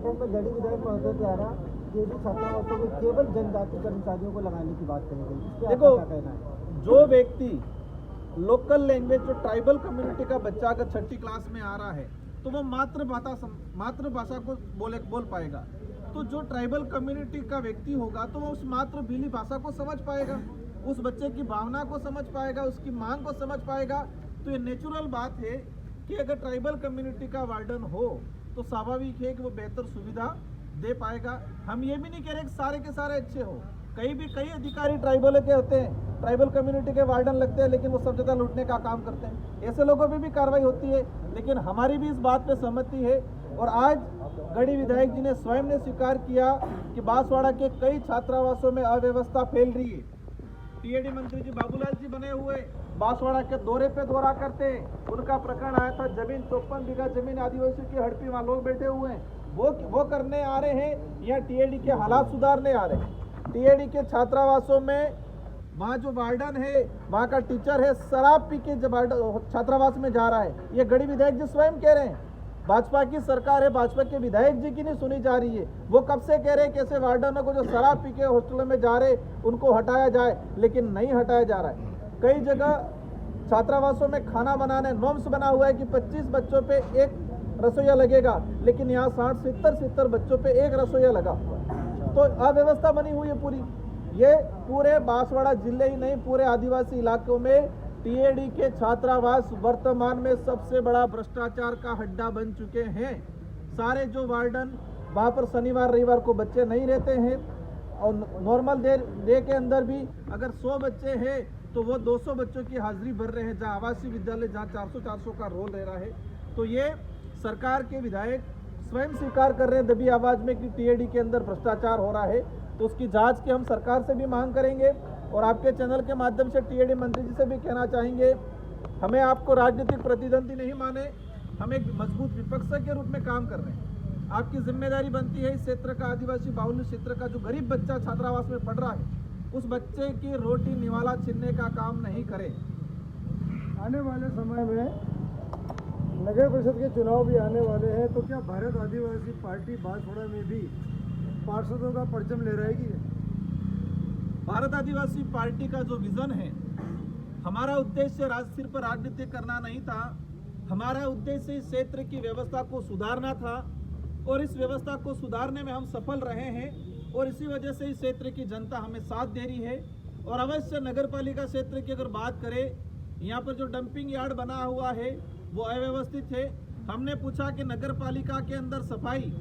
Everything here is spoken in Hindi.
बैठक में गढ़ी विधायक महोदय द्वारा केडी छात्रावासों में केवल जनजाति कर्मचारियों को लगाने की बात करी गई। इस पे देखो, आपका क्या कहना है? जो व्यक्ति लोकल लैंग्वेज जो ट्राइबल कम्युनिटी का बच्चा अगर 6ठी क्लास में आ रहा है तो वो मातृभाषा को बोल पाएगा। तो जो ट्राइबल कम्युनिटी का व्यक्ति होगा तो वो उस मातृभूमि भाषा को समझ पाएगा, उस बच्चे की भावना को समझ पाएगा, उसकी मांग को समझ पाएगा। तो ये नेचुरल बात है कि अगर ट्राइबल कम्युनिटी का वार्डन हो तो स्वाभाविक है कि वो बेहतर सुविधा दे पाएगा। हम ये भी नहीं कह रहे कि सारे के सारे अच्छे हो, कई अधिकारी ट्राइबल के होते हैं, ट्राइबल कम्युनिटी के वार्डन लगते हैं, लेकिन वो सब जगह लूटने का काम करते हैं। ऐसे लोगों पे भी कार्रवाई होती है, लेकिन हमारी भी इस बात पे सहमति है। और आज गढ़ी विधायक जी ने स्वयं ने स्वीकार किया कि बांसवाड़ा के कई छात्रावासों में अव्यवस्था फैल रही है। टीएडी मंत्री जी बाबूलाल जी बने हुए बांसवाड़ा के दौरा करते हैं। उनका प्रकरण आया था, जमीन 54 बीघा जमीन आदिवासियों की हड़पी, वहाँ लोग बैठे हुए हैं, वो करने आ रहे हैं या टीएडी के हालात सुधारने आ रहे हैं। टीएडी के छात्रावासों में वहाँ जो वार्डन है, वहाँ का टीचर है, शराब पी के जब छात्रावास में जा रहा है। ये गढ़ी विधायक जी स्वयं कह रहे हैं। भाजपा की सरकार है, भाजपा के विधायक जी की नहीं सुनी जा रही है। वो कब से कह रहे हैं कैसे वार्डनों को जो शराब पी के हॉस्टलों में जा रहे उनको हटाया जाए, लेकिन नहीं हटाया जा रहा है। कई जगह छात्रावासों में खाना बनाने नॉर्म्स बना हुआ है कि 25 बच्चों पे एक रसोईया लगेगा, लेकिन यहाँ 60-70 बच्चों पे एक रसोईया लगा हुआ है। तो अव्यवस्था बनी हुई है पूरी। ये पूरे बांसवाड़ा जिले ही नहीं, पूरे आदिवासी इलाकों में टीएडी के छात्रावास वर्तमान में सबसे बड़ा भ्रष्टाचार का हड्डा बन चुके हैं। सारे जो वार्डन वहाँ पर शनिवार रविवार को बच्चे नहीं रहते हैं, और नॉर्मल डे के अंदर भी अगर 100 बच्चे हैं तो वो 200 बच्चों की हाजिरी भर रहे हैं, जहाँ आवासीय विद्यालय जहाँ 400 का रोल रह रहा है। तो ये सरकार के विधायक स्वयं स्वीकार कर रहे हैं दबी आवाज में कि टीएडी के अंदर भ्रष्टाचार हो रहा है। तो उसकी जांच की हम सरकार से भी मांग करेंगे, और आपके चैनल के माध्यम से टीएडी मंत्री जी से भी कहना चाहेंगे, हमें आपको राजनीतिक प्रतिद्वंदी नहीं माने, हम एक मजबूत विपक्ष के रूप में काम कर रहे हैं। आपकी जिम्मेदारी बनती है इस क्षेत्र का, आदिवासी बाहुल्य क्षेत्र का जो गरीब बच्चा छात्रावास में पढ़ रहा है, उस बच्चे की रोटी निवाला छीनने का काम नहीं करें। आने वाले समय में नगर परिषद के चुनाव भी आने वाले हैं, तो क्या भारत आदिवासी पार्टी बांसवाड़ा में भी पार्षदों का परचम ले रहेगी? भारत आदिवासी पार्टी का जो विजन है, हमारा उद्देश्य सिर्फ राजनीति करना नहीं था। हमारा उद्देश्य इस क्षेत्र की व्यवस्था को सुधारना था, और इस व्यवस्था को सुधारने में हम सफल रहे हैं, और इसी वजह से इस क्षेत्र की जनता हमें साथ दे रही है। और अवश्य नगर पालिका क्षेत्र की अगर बात करें, यहाँ पर जो डंपिंग यार्ड बना हुआ है वो अव्यवस्थित है। हमने पूछा कि नगर पालिका के अंदर सफाई